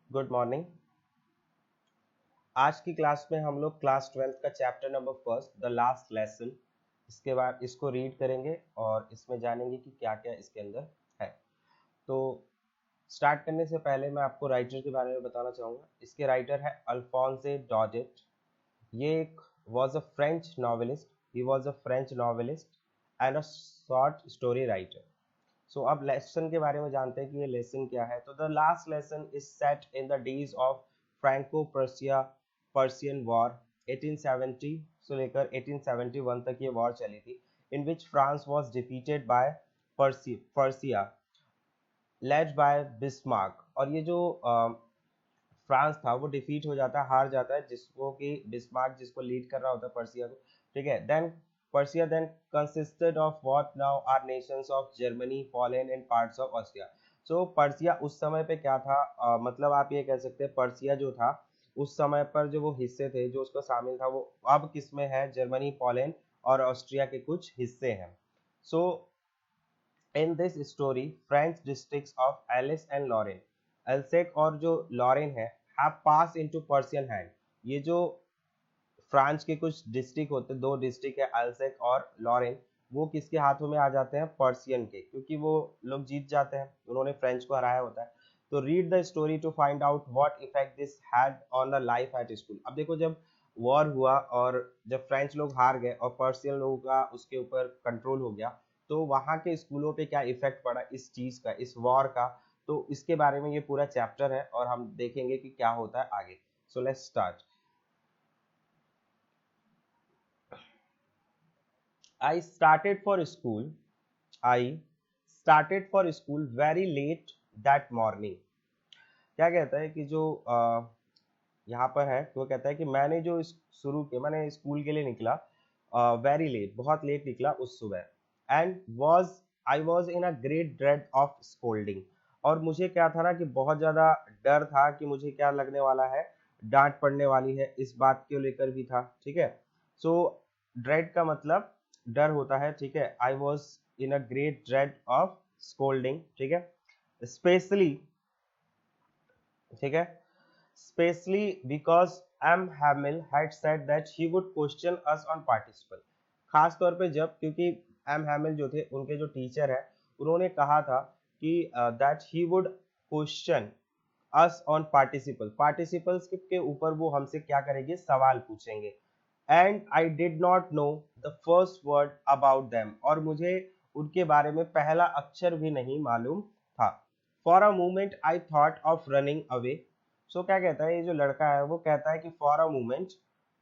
Good morning. आज की class में हम लोग क्लास 12th का chapter number first the last lesson इसके बाद इसको रीड करेंगे और इसमें जानेंगे कि क्या क्या इसके अंदर है। तो स्टार्ट करने से पहले मैं आपको राइटर के बारे में बताना चाहूँगा। इसके राइटर है अल्फोंसे डॉजेट। ये एक was a French novelist. He was a French novelist and a short story writer. So अब लेसन के बारे में जानते हैं कि ये लेसन क्या है। तो the last lesson is set in the days of Franco Persia Persian war 1870 से लेकर 1871 तक ये वॉर चली थी, in which France was defeated by Persia led by Bismarck. और ये जो फ्रांस था वो डिफीट हो जाता है, हार जाता है, जिसको कि बिस्मार्क जिसको लीड कर रहा होता है पर्सिया को। ठीक है, then Prussia then consisted of what now are nations of Germany, Poland and parts of Austria. So Prussia उस समय पे क्या था, मतलब आप ये कह सकते हैं पर्सिया जो था उस समय पर जो वो हिस्से थे जो उसका शामिल था वो अब किस में है, जर्मनी, पोलैंड और ऑस्ट्रिया के कुछ हिस्से हैं। So in this story French districts of Alsace and Lorraine, Alsace और जो लॉरेन है, have pass into Persian hand. ये जो फ्रांस के कुछ डिस्ट्रिक्ट होते हैं, दो डिस्ट्रिक्ट है अल्सेक और लॉरेन, वो किसके हाथों में आ जाते हैं, पर्शियन के, क्योंकि वो लोग जीत जाते हैं, उन्होंने फ्रेंच को हराया होता है। तो read the story to find out what effect this had on the life at school. अब देखो, जब वॉर हुआ और जब फ्रेंच लोग हार गए और पर्शियन लोगों का उसके ऊपर कंट्रोल हो गया, तो वहाँ के स्कूलों पे क्या इफेक्ट पड़ा इस चीज का, इस वॉर का। तो इसके बारे में ये पूरा चैप्टर है और हम देखेंगे कि क्या होता है आगे। So let's start. I started for school. I started for school very late that morning. क्या कहता है कि जो यहाँ पर है, तो वो कहता है कि मैंने जो शुरू किया, मैंने स्कूल के लिए निकला वेरी लेट, बहुत लेट निकला उस सुबह। And was I was in a great dread of scolding. और मुझे क्या था ना कि बहुत ज़्यादा डर था कि मुझे क्या लगने वाला है, डांट पड़ने वाली है, इस बात को लेकर भी था। ठीक है, सो ड्रेड का मतलब डर होता है। ठीक है, I was in a great dread of scolding. ठीक है, स्पेशली, ठीक है, especially because M. Hamill had said that he would question us on participle। खास तौर पे जब, क्योंकि एम हैमिल जो थे उनके जो टीचर है, उन्होंने कहा था कि that he would question us on participle, participles के ऊपर वो हमसे क्या करेंगे, सवाल पूछेंगे। And I did not know the first word about them, और मुझे उनके बारे में पहला अक्षर भी नहीं मालूम था। For a moment I thought of running away. So क्या कहता है ये जो लड़का है, वो कहता है कि फॉर अ मोमेंट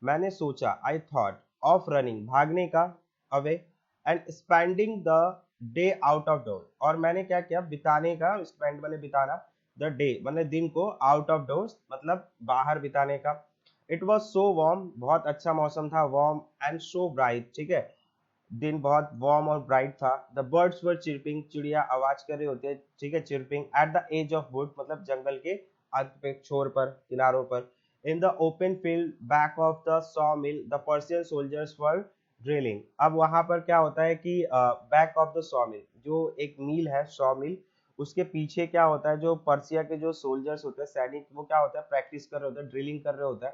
मैंने सोचा, आई थॉट ऑफ रनिंग भागने का, away, and spending the day out of door, और मैंने क्या किया, बिताने का, स्पेंड मैंने बिताना, द डे मैंने दिन को, आउट ऑफ डोर्स मतलब बाहर बिताने का। इट वॉज सो वार्म, बहुत अच्छा मौसम था, वार्म एंड सो ब्राइट। ठीक है, दिन बहुत वार्म और ब्राइट था। द बर्ड्स वर चिरपिंग, चिड़िया आवाज कर रही होती है। ठीक है, chirping at the edge of wood मतलब जंगल के अंत पे, छोर पर, किनारों पर। In the open field back of the saw mill the Prussian soldiers were drilling. अब वहां पर क्या होता है कि back of the saw mill, जो एक मील है सॉ मिल, उसके पीछे क्या होता है, जो पर्सिया के जो सोल्जर्स होते हैं, सैनिक, वो क्या होता है, प्रैक्टिस कर रहे होते हैं, ड्रिलिंग कर रहे होते हैं।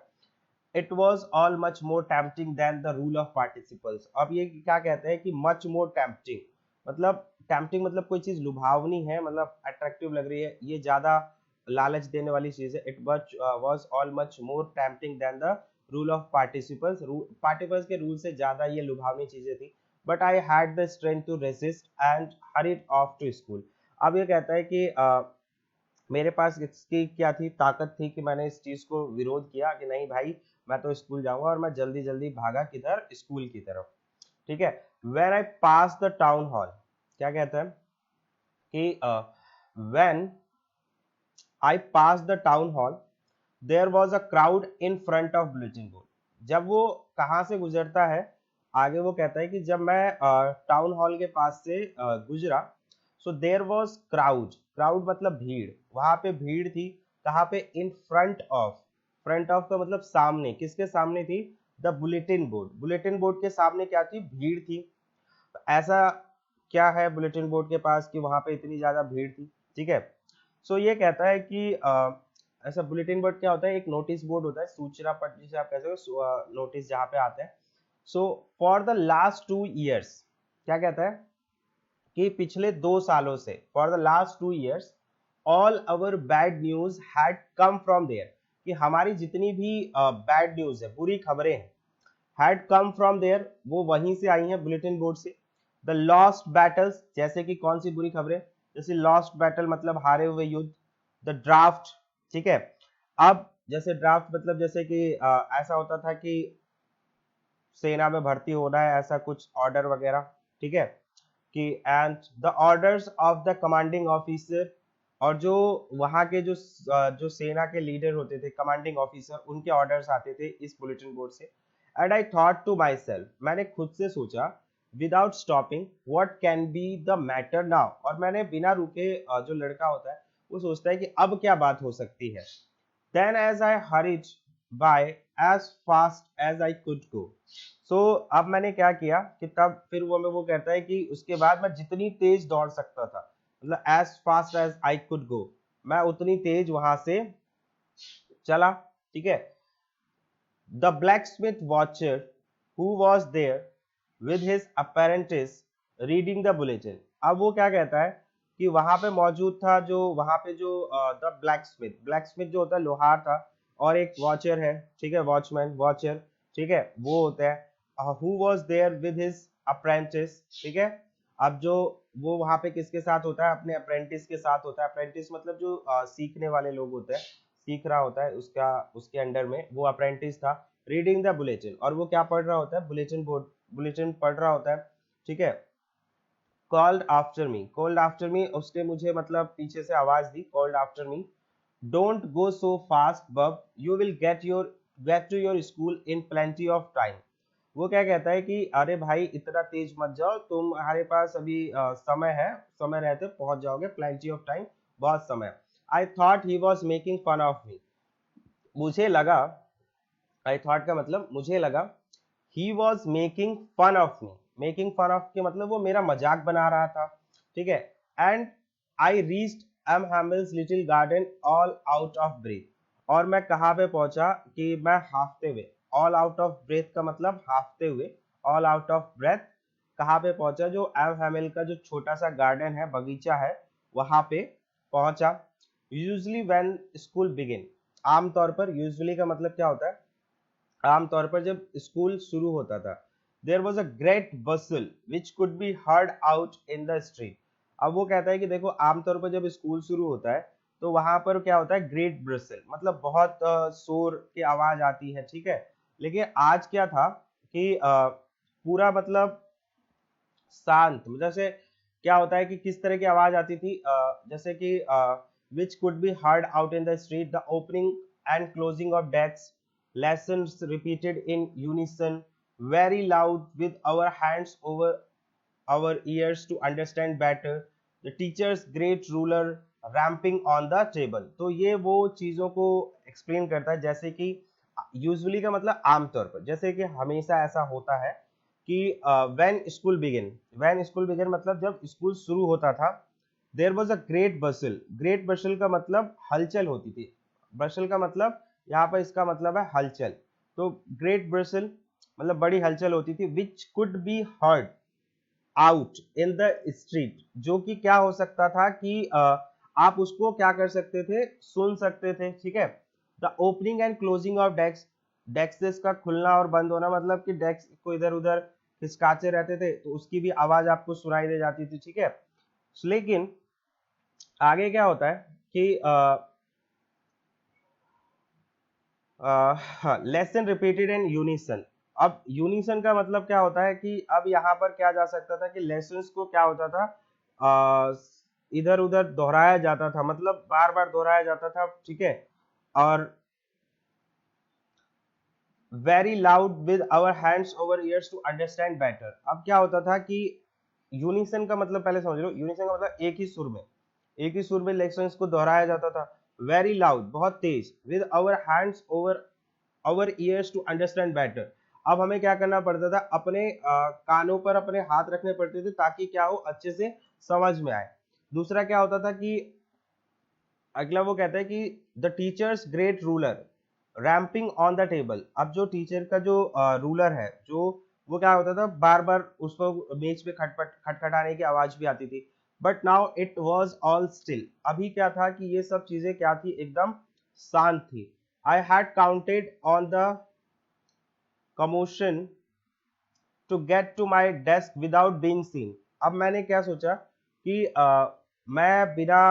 It was all much more tempting than the rule of participles. अब ये क्या कहते हैं कि मच मोर टेम्पटिंग मतलब, टेम्पटिंग मतलब कोई चीज लुभावनी है, मतलब अट्रैक्टिव लग रही है, ये ज्यादा लालच देने वाली चीज है। It was all much more tempting than the rule of participles, participles के रूल से ज्यादा ये लुभावनी चीजें थी। But I had the strength to resist and hurried off to school. अब ये कहता है कि मेरे पास इसकी क्या थी, ताकत थी कि मैंने इस चीज को विरोध किया कि नहीं भाई, मैं तो स्कूल जाऊंगा, और मैं जल्दी जल्दी भागा किधर, स्कूल की तरफ। ठीक है, when I pass the town hall, क्या कहता है कि when I pass the town hall there was a crowd in front of bulletin board. जब वो कहाँ से गुजरता है, आगे वो कहता है कि जब मैं टाउन हॉल के पास से गुजरा, so there was crowd, crowd मतलब भीड़, वहां पे भीड़ थी। कहाँ पे, in front of, front of का मतलब सामने, किसके सामने थी, the bulletin board, bulletin board के सामने क्या थी, भीड़ थी। तो ऐसा क्या है बुलेटिन बोर्ड के पास कि वहां पे इतनी ज्यादा भीड़ थी। ठीक है, सो ये कहता है कि ऐसा बुलेटिन बोर्ड क्या होता है, एक नोटिस बोर्ड होता है, सूचना पट जिसे आप कह सकते हो, नोटिस जहाँ पे आते हैं। So for the last 2 years, क्या कहता है कि पिछले 2 सालों से, for the last 2 years all our bad news had come from there, कि हमारी जितनी भी बैड न्यूज है, बुरी खबरें हैं, हैड कम फ्रॉम देयर, वो वहीं से आई हैं, बुलेटिन बोर्ड से। द लॉस्ट बैटल्स, जैसे कि कौन सी बुरी खबरें, जैसे लॉस्ट बैटल मतलब हारे हुए युद्ध। द ड्राफ्ट, ठीक है। अब जैसे ड्राफ्ट मतलब जैसे कि ऐसा होता था कि सेना में भर्ती होना है, ऐसा कुछ ऑर्डर वगैरह, ठीक है, कि and the orders of the commanding officer, और जो वहां के जो सेना के लीडर होते थे, कमांडिंग ऑफिसर, उनके ऑर्डर्स आते थे इस बुलेटिन बोर्ड से। And I thought to myself, मैंने खुद से सोचा, without stopping, what can be the matter now, और मैंने बिना रुके, जो लड़का होता है वो सोचता है कि अब क्या बात हो सकती है। Then as I hurried by as fast as I could go. So अब मैंने क्या किया कि तब फिर वो कहता है कि उसके बाद मैं जितनी तेज दौड़ सकता था, मतलब as fast as I could go, मैं उतनी तेज वहां से चला, ठीक है। The blacksmith watcher who was there with his apprentice reading the bulletin. अब वो क्या कहता है कि वहां पे मौजूद था, जो वहां पे जो द ब्लैकस्मिथ, ब्लैकस्मिथ जो होता है लोहार था, और एक वॉचर है, ठीक है, वॉचमैन, वॉचर, ठीक है, वो होता है। Who was there with his apprentice, ठीक है। अब जो वो वहां पे किसके साथ होता है, अपने अप्रेंटिस के साथ होता है। अप्रेंटिस मतलब जो सीखने वाले लोग होते हैं, सीख रहा होता है, उसका उसके अंडर में वो अप्रेंटिस था। रीडिंग द बुलेटिन, और वो क्या पढ़ रहा होता है, बुलेटिन बोर्ड, बुलेटिन पढ़ रहा होता है, ठीक है। Called after me, called after me, उसने मुझे मतलब पीछे से आवाज दी, called after me, don't go so fast bub, you will get to your school in plenty of time. वो क्या कहता है कि अरे भाई इतना तेज मत जाओ, तुम्हारे पास अभी समय है, समय रहते पहुंच जाओगे, प्लेंटी ऑफ टाइम, बहुत समय। I thought he was making fun of me, मुझे लगा, आई थॉट का मतलब मुझे लगा, he was making fun of me, making fun of के मतलब वो मेरा मजाक बना रहा था, ठीक है। And I reached M Hamel's little garden all out of breath, और मैं कहाँ पे पहुंचा कि मैं हाफते हुए, ऑल आउट ऑफ ब्रेथ का मतलब हाफते हुए, ऑल आउट ऑफ ब्रेथ, कहाँ पे पहुंचा, जो एम हैमिल का जो छोटा सा गार्डन है, बगीचा है, वहां पे पहुंचा। यूजली व्हेन स्कूल बिगिन, आमतौर पर, यूजली का मतलब क्या होता है, आमतौर पर जब स्कूल शुरू होता था, there was a great bustle which could be heard out in the street. अब वो कहता है कि देखो, आमतौर पर जब स्कूल शुरू होता है तो वहां पर क्या होता है, ग्रेट ब्रसल मतलब बहुत शोर की आवाज आती है, ठीक है। लेकिन आज क्या था कि पूरा मतलब शांत, जैसे क्या होता है कि किस तरह की आवाज आती थी, जैसे कि विच could be heard out in the street, the opening and closing of desk, lessons repeated in unison, very loud with our hands over our ears to understand better, the teacher's great ruler ramping on the table। तो ये वो चीजों को explain करता है, जैसे कि usually का मतलब आमतौर पर, जैसे कि हमेशा ऐसा होता है कि व्हेन स्कूल बिगिन मतलब जब स्कूल शुरू होता था, there was a great bustle, great bustle का मतलब हलचल होती थी, बसल का मतलब यहाँ पर इसका मतलब है हलचल, तो ग्रेट बसल मतलब बड़ी हलचल होती थी, विच could be heard out in the street, जो कि क्या हो सकता था कि आप उसको क्या कर सकते थे, सुन सकते थे, ठीक है। The opening and closing of desk, desk का खुलना और बंद होना, मतलब कि डेस्क को इधर उधर खिसकाते रहते थे तो उसकी भी आवाज आपको सुनाई दे जाती थी, ठीक है। लेकिन आगे क्या होता है कि लेसन रिपीटेड इन यूनिसन। अब यूनिसन का मतलब क्या होता है कि अब यहाँ पर क्या जा सकता था कि लेसन्स को क्या होता था, इधर उधर दोहराया जाता था, मतलब बार बार दोहराया जाता था, ठीक है। और very loud with our hands over ears to understand better. अब क्या होता था कि यूनिसन का मतलब पहले समझ लो, यूनिसन का मतलब एक ही सुर में, एक ही सुर में लेसन्स को दोहराया जाता था। वेरी लाउड बहुत तेज, with our hands over our ears to understand better. अब हमें क्या करना पड़ता था, अपने कानों पर अपने हाथ रखने पड़ते थे ताकि क्या हो, अच्छे से समझ में आए। दूसरा क्या होता था कि अगला वो कहता है कि the teachers great ruler ramping on the table. अब जो टीचर का जो रूलर है, जो वो क्या होता था, बार बार उसको मेज पे खटपट खटखटाने की आवाज भी आती थी, but now it was all still. अभी क्या था कि ये सब चीजें क्या थी, एकदम शांत थी। I had counted on the commotion to get to my desk without being seen. अब मैंने क्या सोचा कि मैं बिना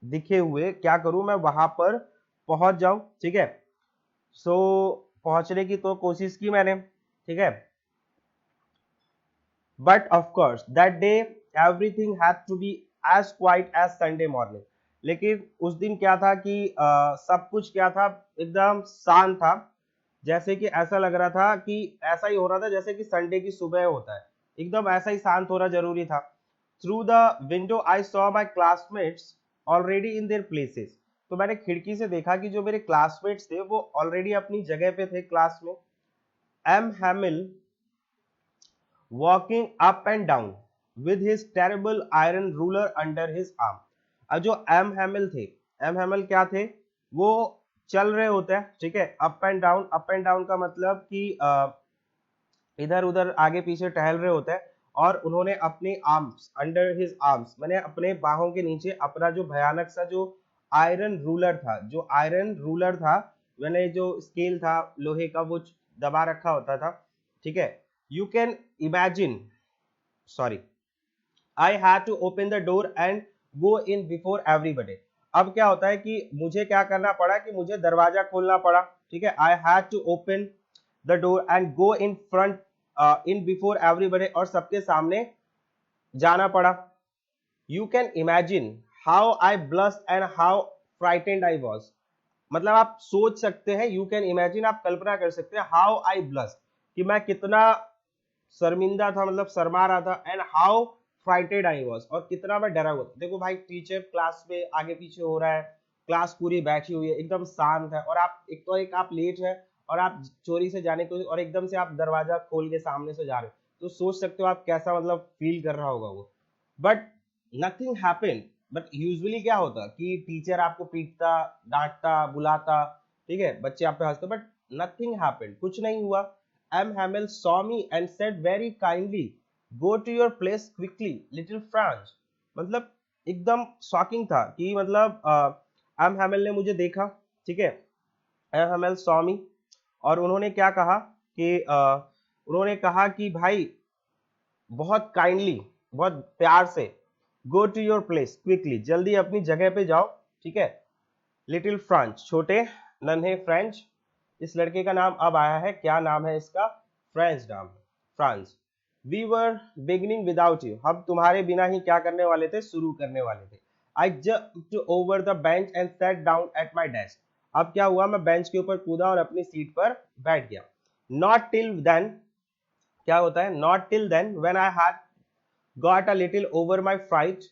दिखे हुए क्या करूं, मैं वहां पर पहुंच जाऊं, ठीक है। सो पहुंचने की तो कोशिश की मैंने, ठीक है, but of course that day everything had to be as quiet as Sunday morning. लेकिन उस दिन क्या था कि सब कुछ क्या था, एकदम शांत था। जैसे कि ऐसा लग रहा था कि ऐसा ही हो रहा था जैसे कि संडे की सुबह होता है, एकदम ऐसा ही शांत होना जरूरी था। Through the window I saw my classmates already in their places. तो मैंने खिड़की से देखा कि जो मेरे क्लासमेट्स थे वो ऑलरेडी अपनी जगह पे थे क्लास में। M Hamel walking up and down with his terrible iron ruler under his arm. अब जो एम हैमिल थे, एम हैमिल क्या थे, वो चल रहे होते हैं, ठीक है, up and down. Up and down का मतलब कि इधर उधर आगे पीछे टहल रहे होते हैं, और उन्होंने अपने आर्म्स अंडर हिज आर्म्स, मैंने अपने बाहों के नीचे अपना जो भयानक सा जो आयरन रूलर था, जो आयरन रूलर था, मैंने जो स्केल था लोहे का, वो दबा रखा होता था, ठीक है। You can imagine, sorry, I had to open the door and go in before everybody. अब क्या होता है कि मुझे क्या करना पड़ा कि मुझे दरवाजा खोलना पड़ा, ठीक है। I had to open the door and go in front in before everybody, और सबके सामने जाना पड़ा। You can imagine how I blushed and how frightened I was. मतलब आप सोच सकते हैं, यू कैन इमेजिन, आप कल्पना कर सकते हैं, हाउ आई ब्लस्ड, कि मैं कितना शर्मिंदा था, मतलब शर्मा रहा था, and how frightened I was, और कितना मैं डरा हुआ था। देखो भाई, टीचर क्लास में आगे पीछे हो रहा है, क्लास पूरी बैठी हुई है, एकदम शांत है, और आप एक तो एक आप लेट है, और आप चोरी से जाने को, और एकदम से आप दरवाजा खोल के सामने से जा रहे हो, तो सोच सकते हो आप कैसा मतलब फील कर रहा होगा वो। But nothing happened. But usually क्या होता कि टीचर आपको पीटता, डांटता, बुलाता, ठीक है, बच्चे आप पे हंसते, बट नथिंग हैपेंड, कुछ नहीं हुआ। M Hamel saw me and said very kindly, go to your place quickly little Franz. मतलब एकदम शॉकिंग था कि मतलब एम हैमिल ने मुझे देखा, ठीक है, एम हैमिल सॉ मी, और उन्होंने क्या कहा कि उन्होंने कहा कि भाई बहुत काइंडली, बहुत प्यार से, go to your place quickly, जल्दी अपनी जगह पे जाओ, ठीक है। लिटिल फ्रांच, छोटे नन्हे फ्रेंच। इस लड़के का नाम अब आया है, क्या नाम है इसका, फ्रेंच नाम है, Franz. We were beginning without you, हम तुम्हारे बिना ही क्या करने वाले थे, शुरू करने वाले थे। I jumped over the bench and sat down at my desk. अब क्या हुआ, मैं बेंच के ऊपर कूदा और अपनी सीट पर बैठ गया। नॉट टिल देन, क्या होता है, not till then when I had got a little over my fright.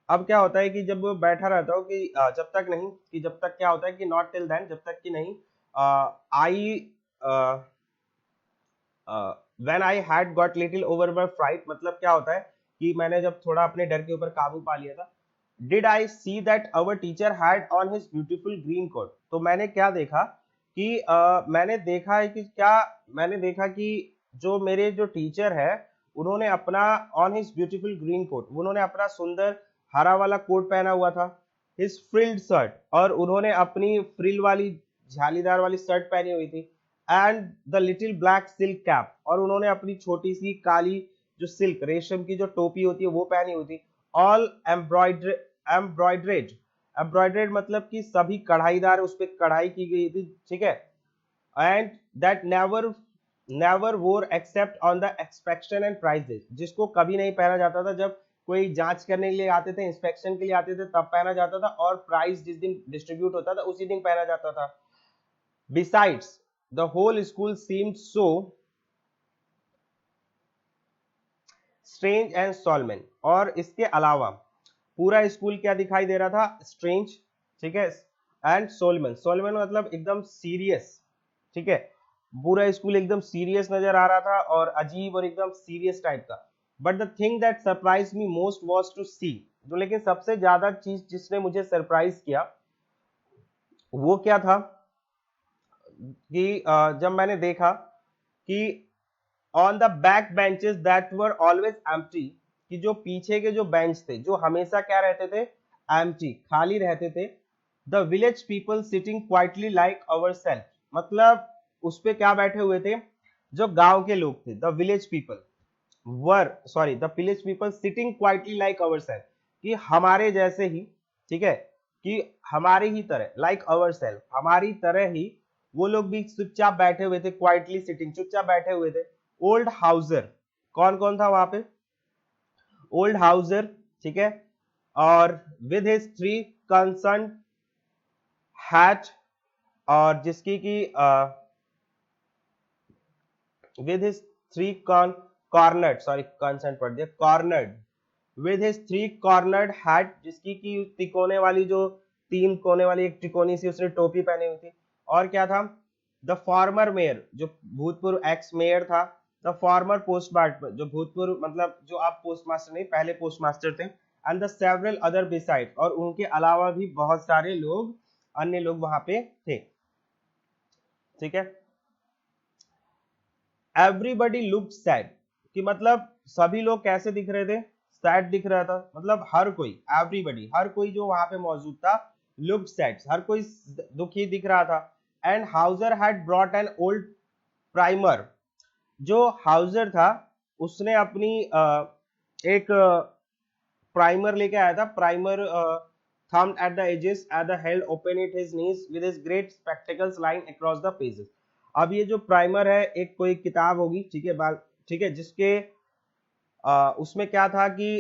अब क्या होता है कि जब वो बैठा रहता हूँ कि जब तक नहीं, कि जब तक क्या होता है कि नॉट टिल देन, जब तक कि नहीं, I when I had got little over my fright, मतलब क्या होता है कि मैंने जब थोड़ा अपने डर के ऊपर काबू पा लिया था। Did I see that our teacher had on his beautiful green coat. तो मैंने क्या देखा कि मैंने देखा है कि क्या, मैंने देखा कि जो मेरे जो टीचर है, उन्होंने अपना on his beautiful green coat, उन्होंने अपना सुंदर हरा वाला कोट पहना हुआ था। हिज फ्रिल्ड शर्ट, और उन्होंने अपनी फ्रिल वाली झालीदार वाली शर्ट पहनी हुई थी। And the little black silk cap, और उन्होंने अपनी छोटी सी काली जो सिल्क रेशम की जो टोपी होती है वो पहनी हुई थी। ऑल एम्ब्रॉयड्रेड, एम्ब्रॉयड्रेड मतलब कि सभी कढ़ाईदार, उस पर कढ़ाई की गई थी, ठीक है। And that never never wore except on the expectation and prizes, जिसको कभी नहीं पहना जाता था, जब कोई जांच करने के लिए आते थे, इंस्पेक्शन के लिए आते थे, तब पहना जाता था, और प्राइस जिस दिन डिस्ट्रीब्यूट होता था उसी दिन पहना जाता था। Besides, the whole school seemed so strange and solemn, और इसके अलावा पूरा स्कूल क्या दिखाई दे रहा था, स्ट्रेंज, ठीक है, एंड सोलमन, सोलमन मतलब एकदम सीरियस, ठीक है। पूरा स्कूल एकदम सीरियस नजर आ रहा था, और अजीब और एकदम सीरियस टाइप का। But the thing that surprised me most was to see, तो लेकिन सबसे ज्यादा चीज जिसने मुझे सरप्राइज किया वो क्या था कि जब मैंने देखा कि on the back benches that were always empty, कि जो पीछे के जो बेंच थे जो हमेशा क्या रहते थे, एम्प्टी, खाली रहते थे। The village people sitting quietly like our self, मतलब उस पे क्या बैठे हुए थे, जो गांव के लोग थे, the village people the village people sitting quietly like our self, कि हमारे जैसे ही, ठीक है, कि हमारी ही तरह, लाइक अवर सेल्फ, हमारी तरह ही वो लोग भी चुपचाप बैठे हुए थे, क्वाइटली सिटिंग, चुपचाप बैठे हुए थे। ओल्ड हाउसर, कौन कौन था वहां पे, ओल्ड हाउसर, ठीक है, और with his three concern hat, और जिसकी की with his three cornered, sorry concern पढ़ दिया, cornered, with his three cornered hat, जिसकी की तिकोने वाली, जो तीन कोने वाली एक तिकोनी सी उसने टोपी पहनी हुई थी। और क्या था, द फॉर्मर मेयर, जो भूतपूर्व एक्स मेयर था, द फॉर्मर पोस्ट मास्टर, जो भूतपूर्व मतलब जो आप पोस्ट मास्टर नहीं, पहले पोस्ट मास्टर थे, and the several other beside, और उनके अलावा भी बहुत सारे लोग, अन्य लोग वहां पे थे, ठीक है। एवरीबडी लुक सैड, कि मतलब सभी लोग कैसे दिख रहे थे, सैड दिख रहा था, मतलब हर कोई, एवरीबडी, हर कोई जो वहां पे मौजूद था, लुक सैड, हर कोई दुखी दिख रहा था। And Hauser had brought an old primer, जो हाउसर था उसने अपनी एक प्राइमर लेके आया था, primer thumbed at the edges at the held open at his knees with his great spectacles lying across the pages। अब ये जो प्राइमर है एक कोई किताब होगी, ठीक है बाल, ठीक है, जिसके उसमें क्या था कि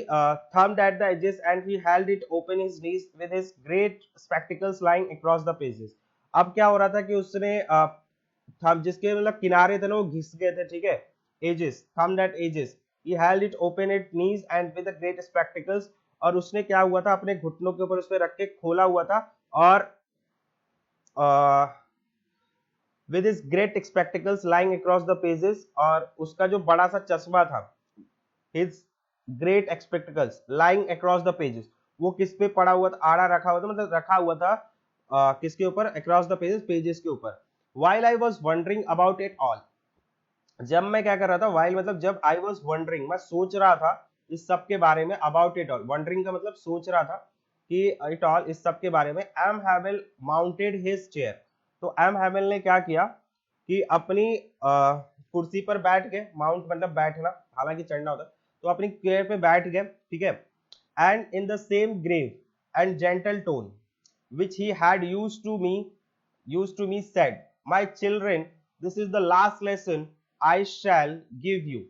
thumbed at the edges and he held it open his knees with his great spectacles lying across the pages। अब क्या हो रहा था कि उसने थंब, जिसके मतलब किनारे थे ना वो घिस गए थे, ठीक है, edges, thumbed at edges, he held it open at knees and with the great spectacles, और उसने क्या हुआ था, अपने घुटनों के ऊपर उसने रख के खोला हुआ था, और with his great spectacles lying across the pages, और उसका जो बड़ा सा चश्मा था, his great spectacles lying across the pages, वो किस पे पड़ा हुआ था, आड़ा रखा हुआ था, मतलब रखा हुआ था किसके ऊपर, अक्रॉस द पेजेस, पेजेस के ऊपर। While I was wondering about it all, जब मैं क्या कर रहा था, व्हाइल मतलब जब, आई वाज वंडरिंग, मैं सोच रहा था इस सब के बारे में, अबाउट इट ऑल, वंडरिंग का मतलब सोच रहा था कि इट ऑल, इस सब के बारे में, M Hamel mounted his chair, तो एम हैवेल ने क्या किया कि अपनी कुर्सी पर बैठ के, माउंट मतलब बैठना, हालांकि चढ़ना होता, तो अपनी चेयर पे बैठ गए, ठीक है, and in the same grave and gentle tone which he had used to me said, my children, this is the last lesson I shall give you।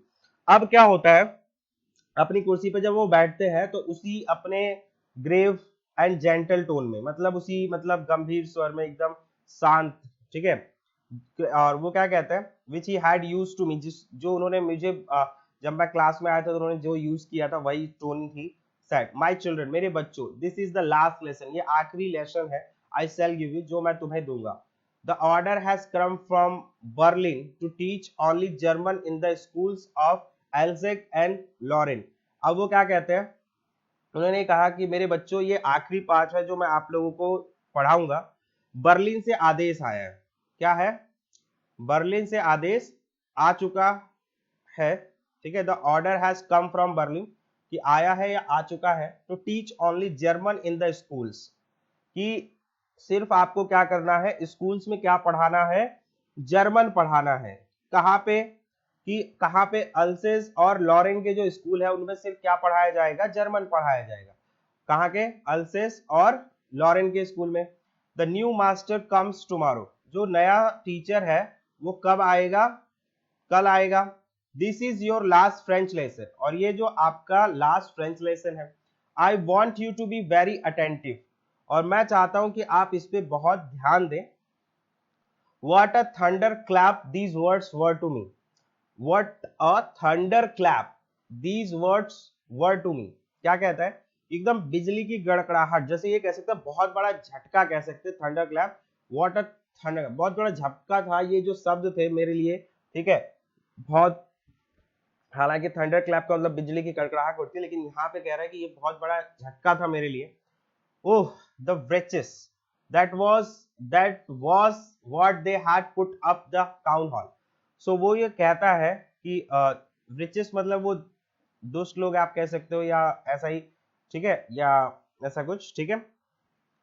अब क्या होता है, अपनी कुर्सी पे जब वो बैठते हैं तो उसी अपने ग्रेव एंड जेंटल टोन में, मतलब उसी मतलब गंभीर स्वर में, एकदम शांत, ठीक है, और वो क्या कहते हैं, which he had used to me, जिस जो उन्होंने मुझे जब मैं क्लास में आया था तो उन्होंने जो यूज किया था वही टोन थी, सेड, माय चिल्ड्रन, मेरे बच्चों, this is the last lesson, ये आखिरी लेसन है, आई शैल गिव यू, जो मैं तुम्हें दूंगा। The order has come from Berlin to teach only German in the schools of Alsace and Lorraine. अब वो क्या कहते हैं, उन्होंने कहा कि मेरे बच्चों, ये आखिरी पाठ है जो मैं आप लोगों को पढ़ाऊंगा, बर्लिन से आदेश आया है, क्या है, बर्लिन से आदेश आ चुका है, ठीक है, the order has come from Berlin, कि आया है या आ चुका है, to teach only German in the schools, कि सिर्फ आपको क्या करना है, स्कूल्स में क्या पढ़ाना है, जर्मन पढ़ाना है। कहाँ पे, कि कहाँ पे, अल्सेस और लॉरेन के जो स्कूल है उनमें सिर्फ क्या पढ़ाया जाएगा, जर्मन पढ़ाया जाएगा। कहाँ के, अल्सेस और लॉरेन के स्कूल में। The new master comes tomorrow, जो नया टीचर है वो कब आएगा, कल आएगा। This is your last French lesson, और ये जो आपका लास्ट फ्रेंच लेसन है। I want you to be very attentive, और मैं चाहता हूं कि आप इस पे बहुत ध्यान दें। What a thunder clap these words were to me. What a thunder clap these words were to me। क्या कहता है, एकदम बिजली की गड़गड़ाहट, जैसे ये कह सकते हैं बहुत बड़ा झटका कह सकते हैं, thunder clap, what a thunder, बहुत बड़ा झटका था ये जो शब्द थे मेरे लिए, ठीक है, बहुत हालांकि थंडर क्लैप का मतलब बिजली की कड़कड़ाहट होती है, लेकिन यहाँ पे कह रहा है कि ये बहुत बड़ा झटका था मेरे लिए। ओह the wretches, that was that was what they had put up the town hall। सो वो ये कहता है कि riches मतलब वो दुष्ट लोग आप कह सकते हो, या ऐसा ही, ठीक है, या ऐसा कुछ, ठीक है।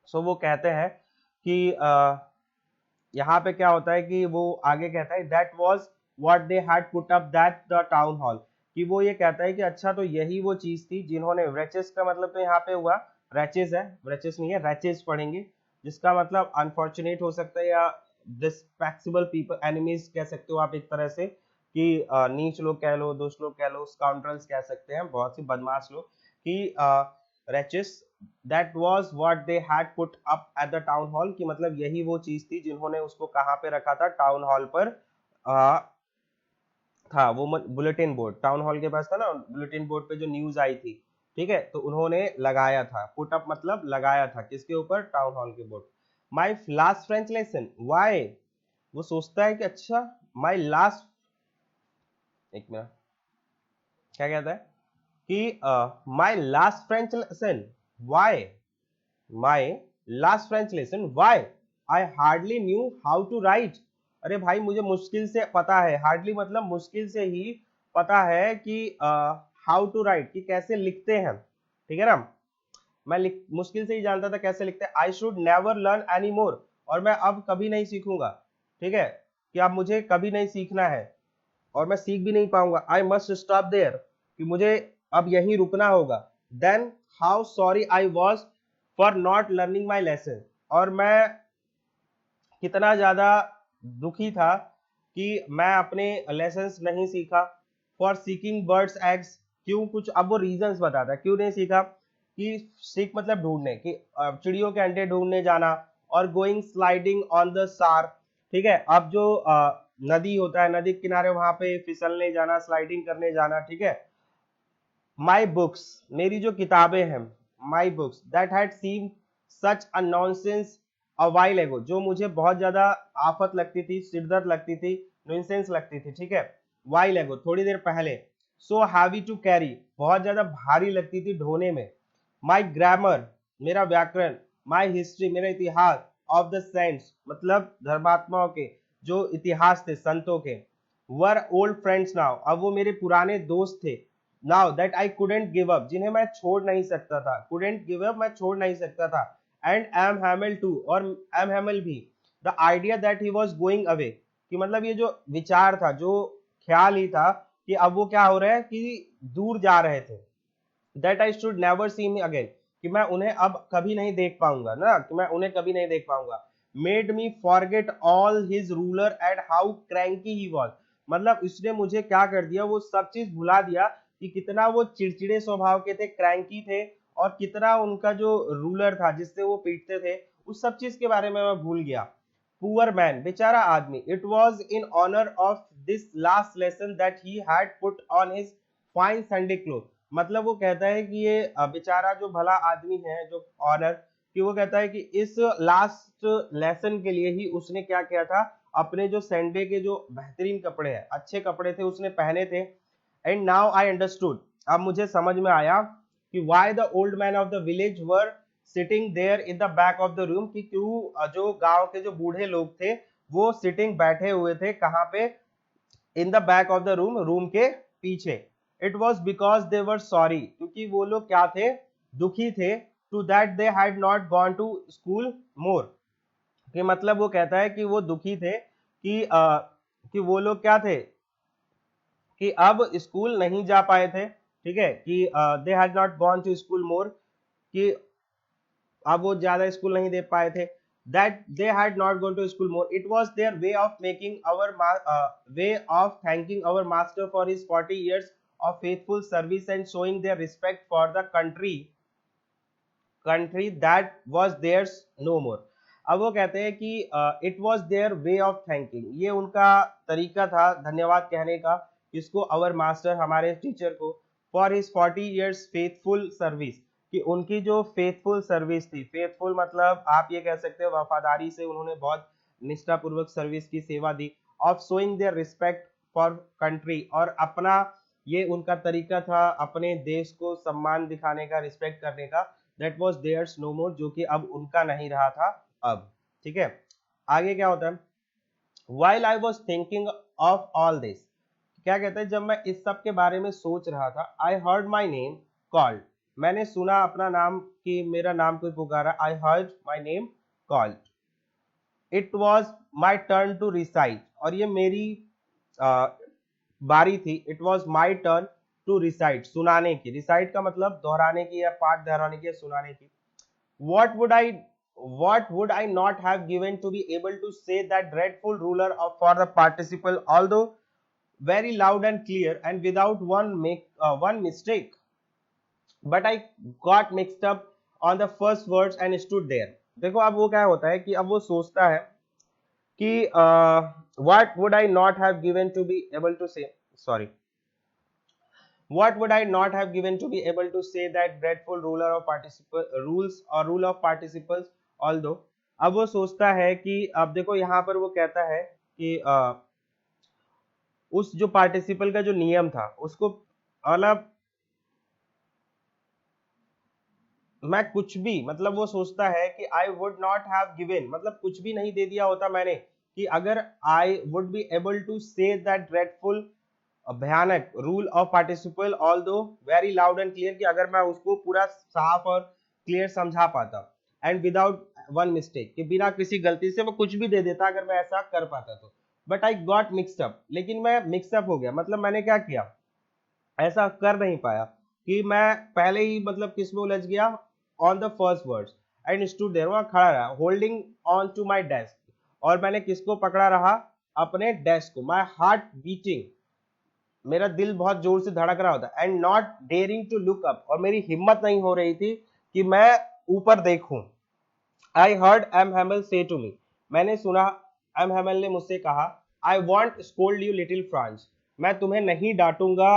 सो वो कहते हैं कि यहाँ पे क्या होता है कि वो आगे कहता है that was what they had put up that the town hall, कि वो ये कहता है कि अच्छा तो यही वो चीज थी जिन्होंने, रेचेस का मतलब तो यहाँ पे हुआ, रैचेस है, रेचेस नहीं है, रैचेस पढ़ेंगे, जिसका मतलब अनफॉर्चुनेट हो सकता है, या डिस्पेक्सिबल पीपल, एनिमीज कह सकते हो आप एक तरह से, कि नीच लोग कह लो, दुष्ट लोग कह लो, स्काउंड्रल्स कह सकते हैं, बहुत सी बदमाश लोग, कि wretches, that was what they had put up at the town hall, कि मतलब यही वो चीज थी जिन्होंने उसको कहाँ पे रखा था, टाउन हॉल पर था वो बुलेटिन बोर्ड, टाउन हॉल के पास था ना बुलेटिन बोर्ड पे जो न्यूज आई थी, ठीक है, तो उन्होंने लगाया था, पुट अप मतलब लगाया था, किसके ऊपर, टाउन हॉल के बोर्ड। My last French lesson why, वो सोचता है कि अच्छा माई लास्ट, एक मिनट, क्या कहता है कि my last French lesson why, my last French lesson why I hardly knew how to write. अरे भाई मुझे मुश्किल से पता है, हार्डली मतलब मुश्किल से ही पता है कि हाउ टू राइट, कि कैसे लिखते हैं, ठीक है ना, मैं मुश्किल से ही जानता था कैसे लिखते हैं। I should never learn any more, और मैं अब कभी नहीं सीखूंगा, ठीक है, कि अब मुझे कभी नहीं सीखना है, और मैं सीख भी नहीं पाऊंगा। आई मस्ट स्टॉप देयर, कि मुझे अब यहीं रुकना होगा। Then how sorry I was for not learning my lesson, और मैं कितना ज्यादा दुखी था कि मैं अपने लेसन्स नहीं सीखा। फॉर सीकिंग बर्ड्स एग्स, क्यों, कुछ अब वो रीजंस बताता है क्यों नहीं सीखा, कि सीख मतलब ढूंढने, कि चिड़ियों के अंडे ढूंढने जाना, और गोइंग स्लाइडिंग ऑन द सार, ठीक है, अब जो नदी होता है, नदी के किनारे वहां पे फिसलने जाना, स्लाइडिंग करने जाना, ठीक है। माई बुक्स, मेरी जो किताबें हैं, my books that had seem such a nonsense a while ago, जो मुझे बहुत ज्यादा आफत लगती थी, सिरदर्द लगती थी, नॉनसेंस लगती थी, ठीक है, वाइल एगो थोड़ी देर पहले। सो हैवी टू कैरी, बहुत ज्यादा भारी लगती थी ढोने में। माई ग्रामर, मेरा व्याकरण, माई हिस्ट्री, मेरा इतिहास, ऑफ द सेंट्स, मतलब धर्मात्माओं के जो इतिहास थे, संतों के, वर ओल्ड फ्रेंड्स नाउ, अब वो मेरे पुराने दोस्त थे। Now that I couldn't give up, जिन्हें मैं छोड़ नहीं सकता था, कुडेंट गिव अप मैं छोड़ नहीं सकता था, एंड एम हैमल टू, और एम हैमल भी, the idea that he was going away, कि मतलब ये जो विचार था, जो ख्याल ही था कि अब वो क्या हो रहा है, कि दूर जा रहे थे। That I should never see me again, कि मैं उन्हें अब कभी नहीं देख पाऊंगा ना, कि मैं उन्हें कभी नहीं देख पाऊंगा। Made me forget all his ruler and how cranky he was, मतलब उसने मुझे क्या कर दिया, वो सब चीज भुला दिया, कि कितना वो चिड़चिड़े स्वभाव के थे, क्रैंकी थे, और कितना उनका जो रूलर था जिससे वो पीटते थे, उस सब चीज के बारे में मैं भूल गया। पुअर मैन, बेचारा आदमी, it was in honour of this last lesson that he had put on his fine Sunday cloth, मतलब वो कहता है कि ये बेचारा जो भला आदमी है, जो ऑनर, कि वो कहता है कि इस लास्ट लेसन के लिए ही उसने क्या किया था, अपने जो संडे के जो बेहतरीन कपड़े हैं, अच्छे कपड़े थे, उसने पहने थे। एंड नाउ आई अंडरस्टूड, अब मुझे समझ में आया कि why the old man of the village were sitting there in the back of the room, कि क्यों जो गांव के जो बूढ़े लोग थे वो सिटिंग बैठे हुए थे, कहाँ पे, in the back of the room, room के पीछे। It was because they were sorry, क्योंकि वो लोग क्या थे, दुखी थे, to that they had not gone to school more, कि मतलब वो कहता है कि वो दुखी थे कि वो लोग क्या थे, कि अब स्कूल नहीं जा पाए थे, ठीक है, कि they had not gone to school more, कि अब वो ज्यादा स्कूल नहीं दे पाए थे। That they had not gone to school more, it was their way of making our way of thanking our master for his 40 years of faithful service and showing their respect for the country that was theirs no more। अब वो कहते हैं कि it was there way of thanking, ये उनका तरीका था धन्यवाद कहने का, इसको अवर मास्टर, हमारे टीचर को, for his 40 years faithful service, कि उनकी जो फेथफुल सर्विस थी, फेथफुल मतलब आप ये कह सकते हो वफादारी से उन्होंने बहुत निष्ठापूर्वक सर्विस की सेवा दी, of showing their respect for country, और अपना ये उनका तरीका था अपने देश को सम्मान दिखाने का, रिस्पेक्ट करने का। दैट वॉज देयर्स नो मोर, जो कि अब उनका नहीं रहा था अब। ठीक है, आगे क्या होता है, while I was thinking of all this, क्या कहते हैं, जब मैं इस सब के बारे में सोच रहा था, I heard my name called, मैंने सुना अपना नाम कि मेरा नाम कोई पुकारा, I heard my name called, it was my turn to recite, और ये मेरी बारी थी, it was my turn to recite, सुनाने की, रिसाइट का मतलब दोहराने की या पाठ दोहराने की या सुनाने की। What would I not have given to be able to say that dreadful ruler of for the participle, although very loud and clear and without one mistake, but I got mixed up on the first words and stood there। देखो अब वो क्या होता है कि अब वो सोचता है कि what would I not have given to be able to say, sorry, what would I not have given to be able to say that dreadful ruler of participle rules or rule of participles, although अब वो सोचता है कि अब देखो यहाँ पर वो कहता है कि उस जो पार्टिसिपल का जो नियम था उसको, मतलब मैं कुछ भी, मतलब वो सोचता है कि I would not have given, मतलब कुछ भी नहीं दे दिया होता मैंने, कि अगर I would be able to say that dreadful, भयानक rule of participle, although very loud and clear, कि अगर मैं उसको पूरा साफ और क्लियर समझा पाता, एंड विदाउट वन मिस्टेक, कि बिना किसी गलती से वो कुछ भी दे देता अगर मैं ऐसा कर पाता तो, but I got mixed up, लेकिन मैं मिक्सअप हो गया, मतलब मैंने क्या किया, ऐसा कर नहीं पाया, कि मैं पहले ही मतलब किस में उलझ गया, on the first words, and stood there, वहां खड़ा रहा, holding on to my desk, और मैंने किसको पकड़ा रहा, अपने डेस्क को, माई हार्ट बीटिंग, मेरा दिल बहुत जोर से धड़क रहा होता, and not daring to look up, और मेरी हिम्मत नहीं हो रही थी कि मैं ऊपर देखूं। आई हर्ड एम हैमल से टू मी, मैंने सुना एम हैमल ने मुझसे कहा, I want scold you little France, मैं तुम्हें नहीं डांटूंगा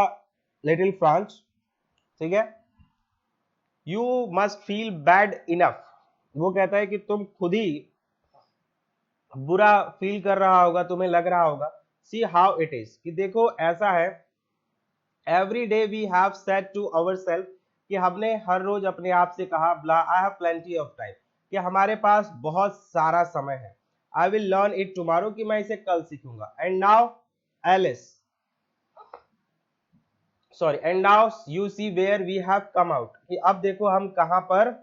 लिटिल फ्रांस, ठीक है, you must feel bad enough, वो कहता है कि तुम खुद ही बुरा फील कर रहा होगा, तुम्हें लग रहा होगा, सी हाउ इट इज, कि देखो ऐसा है, every day we have said to our self, कि हमने हर रोज अपने आप से कहा, blah I have plenty of time, कि हमारे पास बहुत सारा समय है, I will learn it tomorrow, कि मैं इसे कल सीखूंगा, and now Alsace, sorry, and now you see where we have come out, कि अब देखो हम कहां पर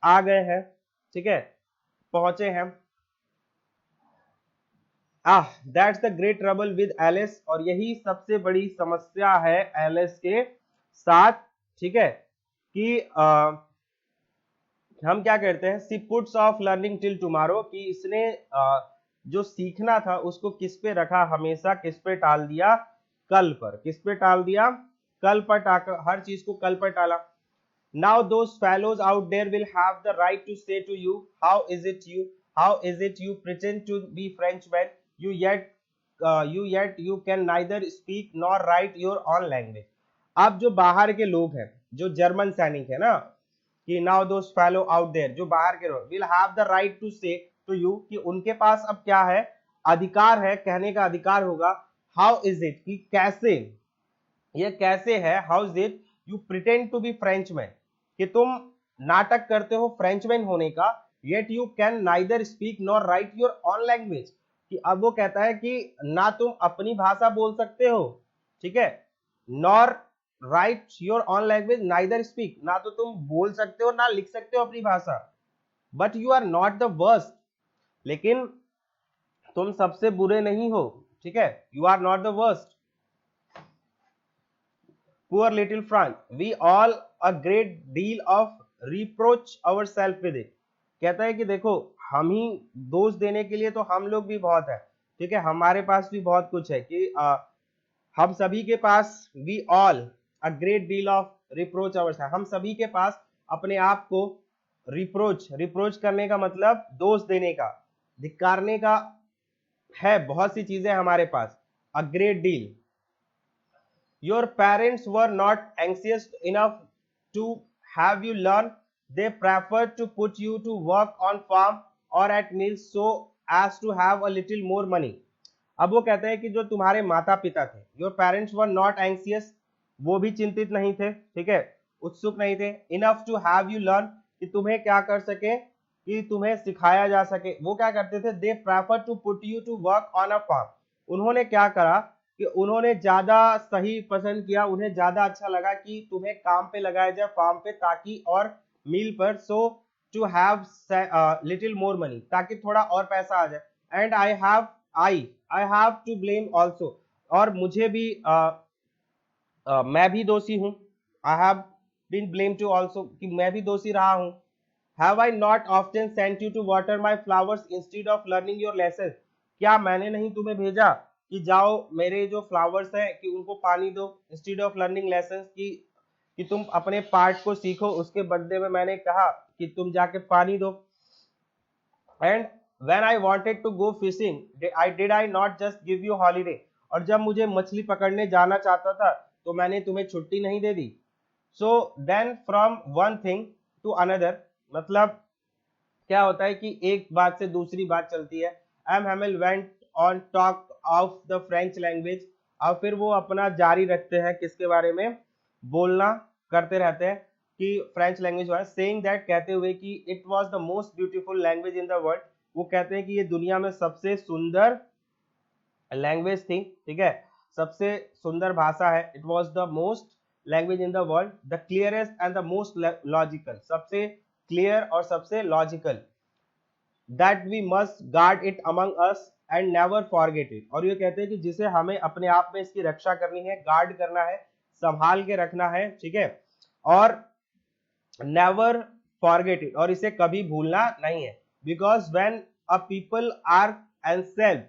आ गए हैं, ठीक है, पहुंचे हैं। That's the great trouble with Alsace, और यही सबसे बड़ी समस्या है एलिस के साथ, ठीक है, कि हम क्या करते हैं, see puts off learning till tomorrow, कि इसने जो सीखना था उसको किस पे रखा, हमेशा किस पे टाल दिया, कल पर, किस पे टाल दिया, कल पर टाकर, हर चीज को कल पर टाला। Now those fellows out there will have the right to say to you, how is it you pretend to be Frenchmen, you can neither speak nor write your own language। अब जो बाहर के लोग हैं, जो जर्मन सैनिक है ना, कि now those fellow out there, जो बाहर के लोग will have the right to say to you, कि उनके पास अब क्या है, अधिकार है, कहने का अधिकार होगा, how is it, कि कैसे, ये कैसे है, how is it you pretend to be Frenchman, कि तुम नाटक करते हो फ्रेंचमैन होने का, yet you can neither speak nor write your own language, कि अब वो कहता है कि ना तुम अपनी भाषा बोल सकते हो, ठीक है, nor write your own language, neither speak, ना तो तुम बोल सकते हो ना लिख सकते हो अपनी भाषा, but you are not the worst, लेकिन तुम सबसे बुरे नहीं हो, ठीक है, you are not the worst. Poor little Frank, we all a great deal of reproach ourselves with it। कहता है कि देखो हम ही दोष देने के लिए तो हम लोग भी बहुत है, ठीक है, हमारे पास भी बहुत कुछ है, कि हम सभी के पास, we all a great deal of reproach ourselves, हम सभी के पास अपने आप को रिप्रोच करने का मतलब दोष देने का, धिक्कारने का है, बहुत सी चीजें हमारे पास, a great deal। Your parents were not anxious enough to have you learn, they preferred to put you to work on farm or at mills so as to have a little more money। अब वो कहते हैं कि जो तुम्हारे माता पिता थे, your parents were not anxious, वो भी चिंतित नहीं थे, ठीक है, उत्सुक नहीं थे। Enough to have you learn, कि तुम्हें क्या कर सके, कि तुम्हें सिखाया जा सके। वो क्या करते थे, they prefer to put you to work on a farm. उन्होंने क्या करा कि उन्होंने ज्यादा सही पसंद किया, उन्हें ज्यादा अच्छा लगा कि तुम्हें काम पे लगाया जाए फार्म पे, ताकि और मील पर, so to have little more money, ताकि थोड़ा और पैसा आ जाए। And I have to blame also, और मुझे भी मैं भी दोषी हूँ। I have been blame to also, कि मैं भी दोषी रहा हूँ। Have I not often sent you to water my flowers instead of learning your lesson, क्या मैंने नहीं तुम्हें भेजा कि जाओ मेरे जो फ्लावर्स हैं कि उनको पानी दो, इंस्टीड ऑफ लर्निंग लेसन, कि तुम अपने पार्ट को सीखो, उसके बदले में मैंने कहा कि तुम जाके पानी दो। And when I wanted to go fishing I not just give you holiday, और जब मुझे मछली पकड़ने जाना चाहता था तो मैंने तुम्हें छुट्टी नहीं दे दी। So then from one thing to another, मतलब क्या होता है कि एक बात से दूसरी बात चलती है। M Hamel went on talk of the French language, और फिर वो अपना जारी रखते हैं किसके बारे में, बोलना करते रहते हैं कि फ्रेंच लैंग्वेज वाले, सेइंग दैट, कहते हुए कि it was the most beautiful language in the world, वो कहते हैं कि ये दुनिया में सबसे सुंदर लैंग्वेज थी, ठीक है, सबसे सुंदर भाषा है। It was the most language in the world, the clearest and the most logical, सबसे क्लियर और सबसे logical, that we must guard it among us and never forget it, और ये कहते हैं कि जिसे हमें अपने आप में इसकी रक्षा करनी है, गार्ड करना है, संभाल के रखना है, ठीक है, और नेवर फॉरगेट इट, और इसे कभी भूलना नहीं है। Because when a people are enslaved,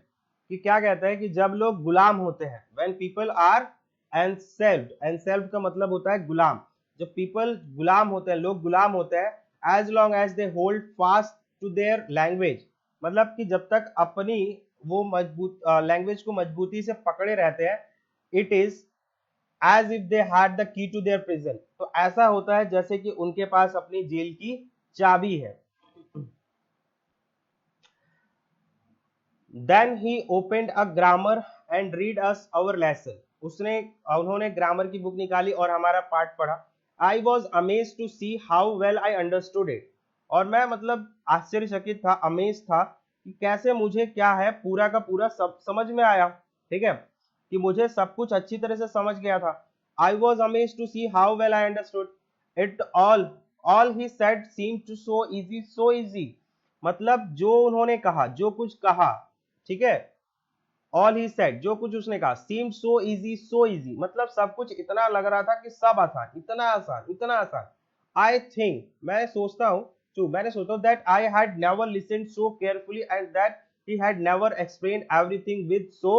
कि क्या कहता है कि जब लोग गुलाम होते हैं, व्हेन पीपल आर एनसेल्फ, एनसेल्फ का मतलब होता है गुलाम, जब पीपल गुलाम होते हैं, लोग गुलाम होते हैं, as long as they hold fast to their language, मतलब कि जब तक अपनी वो मजबूत लैंग्वेज को मजबूती से पकड़े रहते हैं, it is as if they had the key to their prison, तो ऐसा होता है जैसे कि उनके पास अपनी जेल की चाबी है। Then he opened a grammar and read us our lesson, उन्होंने ग्रामर की बुक निकाली और हमारा पाठ पढ़ा। I was amaze to see how well I understood it, और मैं मतलब आश्चर्यचकित था, अमेज था कि कैसे मुझे क्या है पूरा का पूरा सब समझ में आया, ठीक है, कि मुझे सब कुछ अच्छी तरह से समझ गया था। I was amaze to see how well I understood it all he said seem to so easy, मतलब जो उन्होंने कहा, जो कुछ कहा, ठीक है, ऑल ही सेड, जो कुछ उसने कहा, सीम्ड सो इजी, मतलब सब कुछ इतना लग रहा था कि सब आसान, इतना आसान, इतना आसान। आई थिंक, मैंने सोचा that I had never listened so carefully and that he had never explained everything with so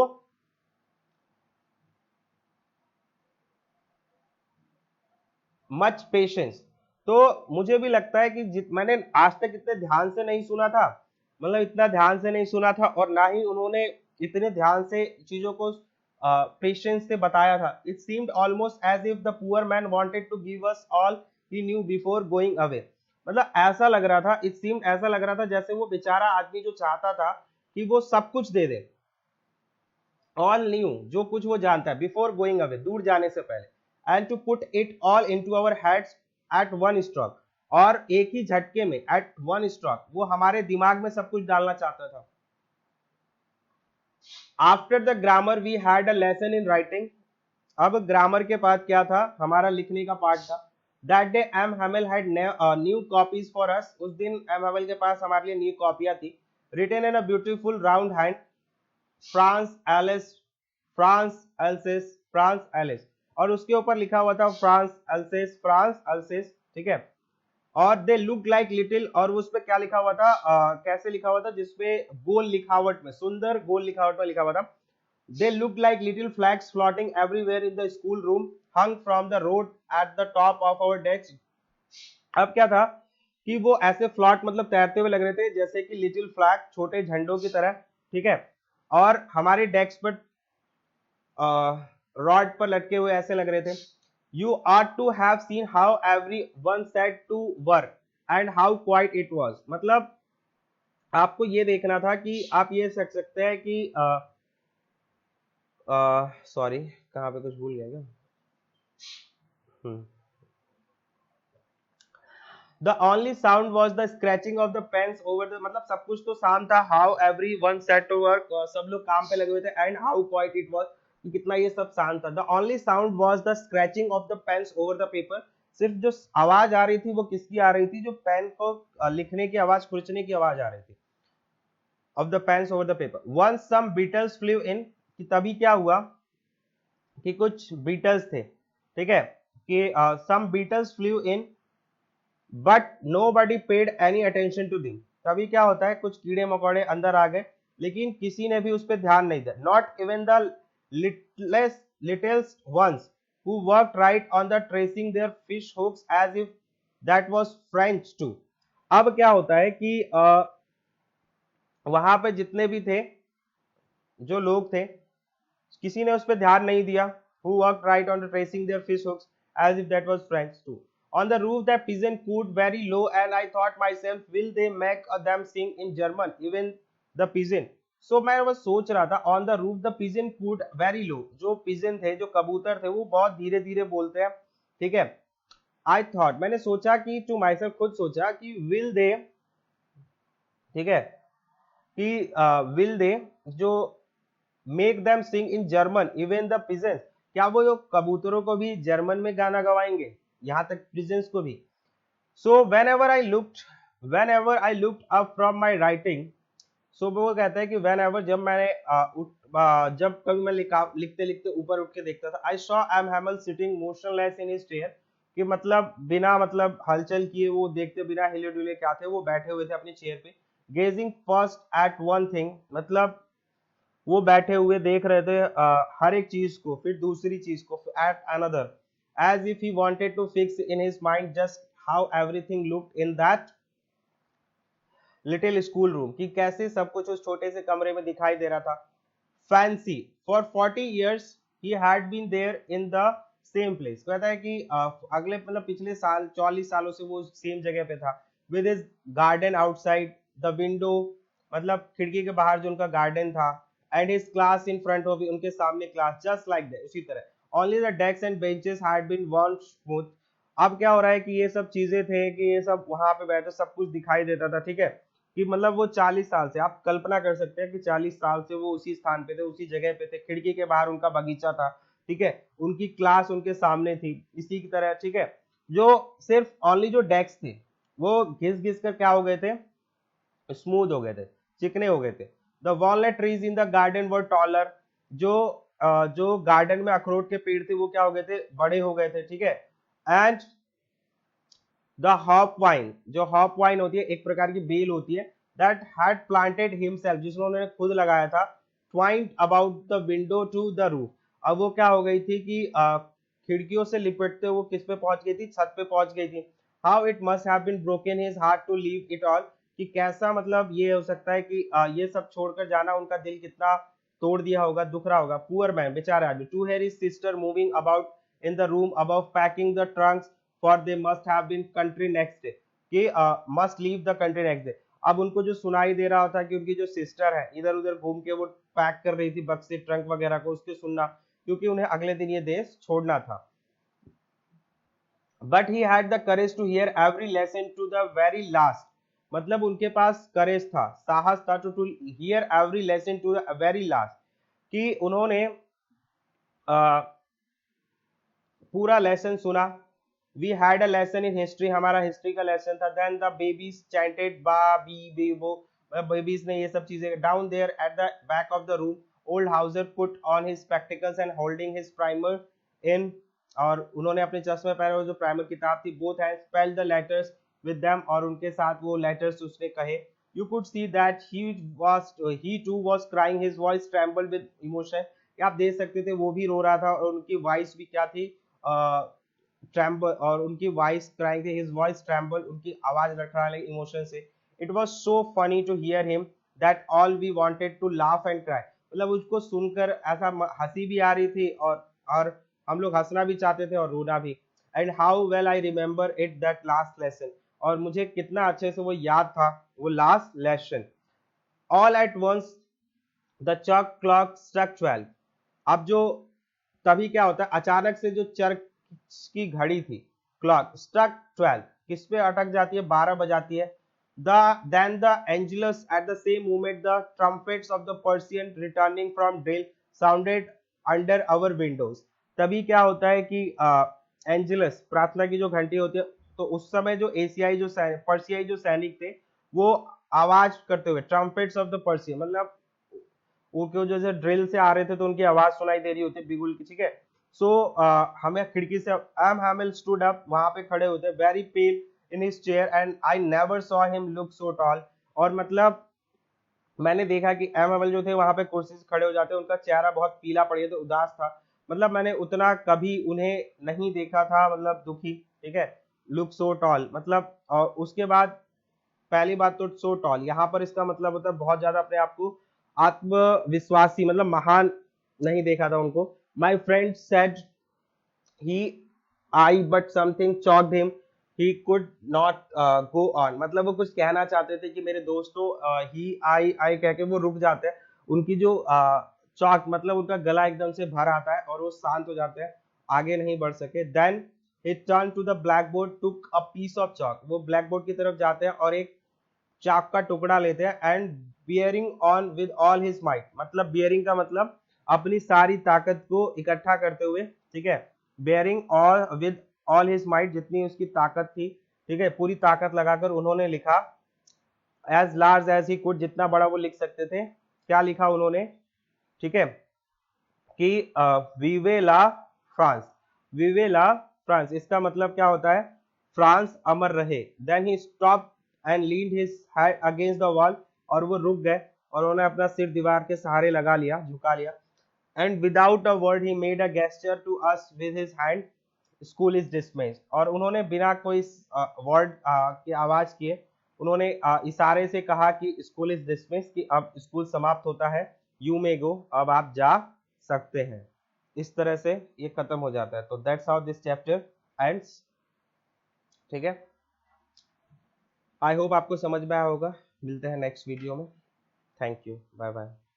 much patience. तो मुझे भी लगता है कि मैंने आज तक इतने ध्यान से नहीं सुना था, मतलब इतना ध्यान से नहीं सुना था, और ना ही उन्होंने इतने ध्यान से चीजों को पेशेंस से बताया था। It seemed almost as if the poor man wanted to give us all he knew before going away, मतलब ऐसा लग रहा था, इट सीम्ड ऐसा लग रहा था जैसे वो बेचारा आदमी जो चाहता था कि वो सब कुछ दे दे, ऑल न्यू, जो कुछ वो जानता है, बिफोर गोइंग अवे, दूर जाने से पहले, and to put it all into our heads at one stroke, और एक ही झटके में, एट वन स्ट्रोक, वो हमारे दिमाग में सब कुछ डालना चाहता था। After the grammar we had a lesson in writing, अब ग्रामर के बाद क्या था, हमारा लिखने का पार्ट था। That day M Hamel had new copies for us, उस दिन एम हेमल के पास हमारे लिए न्यू कॉपियां थी, written in a beautiful round hand, France Alsace, France Alsace, France Alsace, और उसके ऊपर लिखा हुआ था फ्रांस एल्सिस, फ्रांस एल्सिस, ठीक है, और दे लुक लाइक लिटिल, और उस पे क्या लिखा हुआ था, कैसे लिखा हुआ था, जिसपे गोल लिखावट में, सुंदर गोल लिखावट में लिखा हुआ था, they look like little flags floating everywhere in the school room, hung from the rod at the top of our desk. अब क्या था कि वो ऐसे फ्लॉट, मतलब तैरते हुए लग रहे थे, जैसे कि लिटिल फ्लैग, छोटे झंडों की तरह, ठीक है, और हमारे डेस्क पर रॉड पर लटके हुए ऐसे लग रहे थे। You are to have seen how every one said to work and how quiet it was, मतलब आपको ये देखना था कि आप ये सोच सकते हैं कि सॉरी, कहाँ पे कुछ भूल गया क्या, the only sound was the scratching of the pens over the, मतलब सब कुछ तो शांत था. How every one set to work, सब लोग काम पे लगे हुए थे. And how quiet it was, कितना ये सब शांत था. The only sound was the scratching of the pens over the paper. सिर्फ जो आवाज आ रही थी वो किसकी आ रही थी, जो पेन को लिखने की आवाज, खुरचने की आवाज आ रही थी. Of the pens over the paper. Once some beetles flew in, कि तभी क्या हुआ कि कुछ बीटल्स थे, ठीक है, कि some beetles flew in but nobody paid any attention to them. तभी क्या होता है, कुछ कीड़े मकोड़े अंदर आ गए लेकिन किसी ने भी उस पर ध्यान नहीं दिया. Not even the littles ones who worked right on the tracing their fish hooks as if that was French too. अब क्या होता है कि वहां पे जितने भी थे, जो लोग थे, किसी ने उस पर ध्यान नहीं दिया. Who worked right on the tracing their fish hooks as if that was French too. On the roof, the pigeon cooed very low, and I thought myself, will they make them sing in German? Even the pigeon. So मैं बस सोच रहा था, on the roof the pigeon cooed very low. जो pigeon थे, जो कबूतर थे, वो बहुत धीरे धीरे बोलते हैं, ठीक है. I thought, मैंने सोचा कि to myself, खुद सोचा कि will they, ठीक है, कि will they, जो make them sing in German even the pigeons, क्या वो जो कबूतरों को भी जर्मन में गाना गवाएंगे, यहां तक पिजेंस को भी. So whenever I looked up from my writing. So वो कहता है कि वेन एवर, जब मैंने जब कभी मैं लिखते लिखते ऊपर उठ के देखता था, I saw M Hamel sitting motionless in his chair, कि मतलब बिना मतलब हलचल किए, वो देखते बिना हिले डुले क्या थे, वो बैठे हुए थे अपनी चेयर पे. Gazing first at one thing, मतलब वो बैठे हुए देख रहे थे हर एक चीज को, फिर दूसरी चीज को, at another, as if he wanted to fix in his mind just how everything looked in that little school room, कि कैसे सब कुछ उस छोटे से कमरे में दिखाई दे रहा था. Fancy for 40 years he had been there in the same place. कहता है कि अगले मतलब पिछले साल 40 सालों से वो सेम जगह पे था. With his garden outside the window, मतलब खिड़की के बाहर जो उनका गार्डन था. And his class in front of, उनके सामने क्लास, जस्ट लाइक दैट, उसी तरह. Only the desk and benches had been worn smooth. अब क्या हो रहा है कि ये सब चीजें थे कि ये सब वहां पे बैठे सब कुछ दिखाई देता था, ठीक है, कि मतलब वो 40 साल से, आप कल्पना कर सकते हैं कि 40 साल से वो उसी स्थान पे थे, उसी जगह पे थे, खिड़की के बाहर उनका बगीचा था, ठीक है, उनकी क्लास उनके सामने थी, इसी की तरह, ठीक है. जो सिर्फ ओनली जो डेस्क थे वो घिस घिस कर क्या हो गए थे, स्मूथ हो गए थे, चिकने हो गए थे. The walnut trees in the garden were taller, जो जो गार्डन में अखरोट के पेड़ थे वो क्या हो गए थे, बड़े हो गए थे, ठीक है. एंड द हॉप वाइन, जो हॉप वाइन होती है, एक प्रकार की बेल होती है, दैट हैड प्लांटेड हिमसेल्फ, जिसको उन्होंने खुद लगाया था, twined about the window to the roof. अब वो क्या हो गई थी कि खिड़कियों से लिपटते वो किस पे पहुंच गई थी, छत पे पहुंच गई थी. How it must have been broken his heart to leave it all, कि कैसा मतलब ये हो सकता है कि ये सब छोड़कर जाना, उनका दिल कितना तोड़ दिया होगा, दुख रहा होगा. पुअर मैन, बेचारा आदमी. To hear his sister moving about in the room above packing the trunks for they must have been country next day, कि must leave the country next day. अब उनको जो सुनाई दे रहा था कि उनकी जो सिस्टर है इधर उधर घूम के वो पैक कर रही थी बक्से ट्रंक वगैरह को, उसके सुनना, क्योंकि उन्हें अगले दिन ये देश छोड़ना था. But he had the courage to hear every lesson to the very last, मतलब उनके पास करेज था, साहस था, to hear every lesson to the very last, कि उन्होंने पूरा लेसन सुना. We had a lesson in history, हमारा हिस्ट्री का लेसन था. Then the babies chanted ba be bi bo, babies ने ये सब चीजें. Down there at the back of the room old Hauser put on his spectacles and holding his primer in, और उन्होंने अपने चश्मे पहने हुए, जो प्राइमर किताब थी, both hand spelled the letters with them, और उनके साथ वो लेटर्स उसने कहे. You could see that he too was crying, his voice trembled with emotion, आप देख सकते थे वो भी रो रहा था, और उनकी वॉइस भी क्या थी, ट्रेम्बल, और उनकी वॉइस क्राइंग थी, हिज वॉइस ट्रेम्बल, उनकी आवाज लड़खड़ाने लगी इमोशन से. It was so funny to hear him that all we wanted to laugh and cry, मतलब उसको सुनकर ऐसा हंसी भी आ रही थी, और हम लोग हंसना भी चाहते थे और रोना भी. And how well I remember it that last lesson, और मुझे कितना अच्छे से वो याद था वो last lesson. All at once the church clock struck 12. अब जो तभी क्या होता है, अचानक से जो चर्च की घड़ी थी, क्लॉक स्ट्रक 12, किस पे अटक जाती है, 12 बजाती है। Then the Angelus at the same moment the trumpets of the Persian returning from drill sounded under our windows। तभी क्या होता है कि एंजेलस प्रार्थना की जो घंटी होती है, तो उस समय जो एशियाई जो पर्सियाई जो सैनिक थे वो आवाज करते हुए, ट्रम्पेट्स ऑफ द पर्सियन मतलब वो क्यों जैसे ड्रिल से आ रहे थे तो उनकी आवाज सुनाई दे रही होती है बिगुल की, ठीक है। सो हमें खिड़की से एम हैमिल स्टूड अप, वहां पे खड़े होते, very pail in his chair and I never saw him look so tall. और मतलब मैंने देखा कि एम हैमिल जो थे वहां पे कुर्सी से खड़े हो जाते, उनका चेहरा बहुत पीला पड़ गया था, उदास था। मतलब मैंने उतना कभी उन्हें नहीं देखा था, मतलब दुखी, ठीक है। लुक सो टॉल मतलब उसके बाद पहली बात तो सो टॉल यहाँ पर इसका मतलब होता है बहुत ज्यादा अपने आप को आत्मविश्वासी, मतलब महान नहीं देखा था उनको। My friend said he I but something choked him, he could not go on. मतलब वो कुछ कहना चाहते थे कि मेरे दोस्तों, ही आई कह के वो रुक जाते हैं, उनकी जो चॉक मतलब उनका गला एकदम से भर आता है और वो शांत हो जाते हैं, आगे नहीं बढ़ सके। Then he turned to the blackboard, took a piece of chalk, वो ब्लैक बोर्ड की तरफ जाते हैं और एक चाक का टुकड़ा लेते हैं and bearing on with all his might, मतलब बियरिंग का मतलब अपनी सारी ताकत को इकट्ठा करते हुए, ठीक है। Bearing all with all his might, जितनी उसकी ताकत थी, ठीक है, पूरी ताकत लगाकर उन्होंने लिखा as large as he could, जितना बड़ा वो लिख सकते थे। क्या लिखा उन्होंने, ठीक है, कि वीवे ला फ्रांस, वीवे ला फ्रांस, इसका मतलब क्या होता है, फ्रांस अमर रहे। Then he stop and leaned his head against the wall, और वो रुक गए और उन्होंने अपना सिर दीवार के सहारे लगा लिया, झुका लिया। And without a word he made a gesture to us with his hand, school is dismissed. और उन्होंने बिना कोई वर्ड की आवाज किए उन्होंने इशारे से कहा कि स्कूल इज डिसमिस्ड, कि अब स्कूल समाप्त होता है, यू मे गो, अब आप जा सकते हैं। इस तरह से ये खत्म हो जाता है। तो that's how this chapter ends, ठीक है। आई होप आपको समझ में आया होगा। मिलते हैं नेक्स्ट वीडियो में। Thank you, bye bye.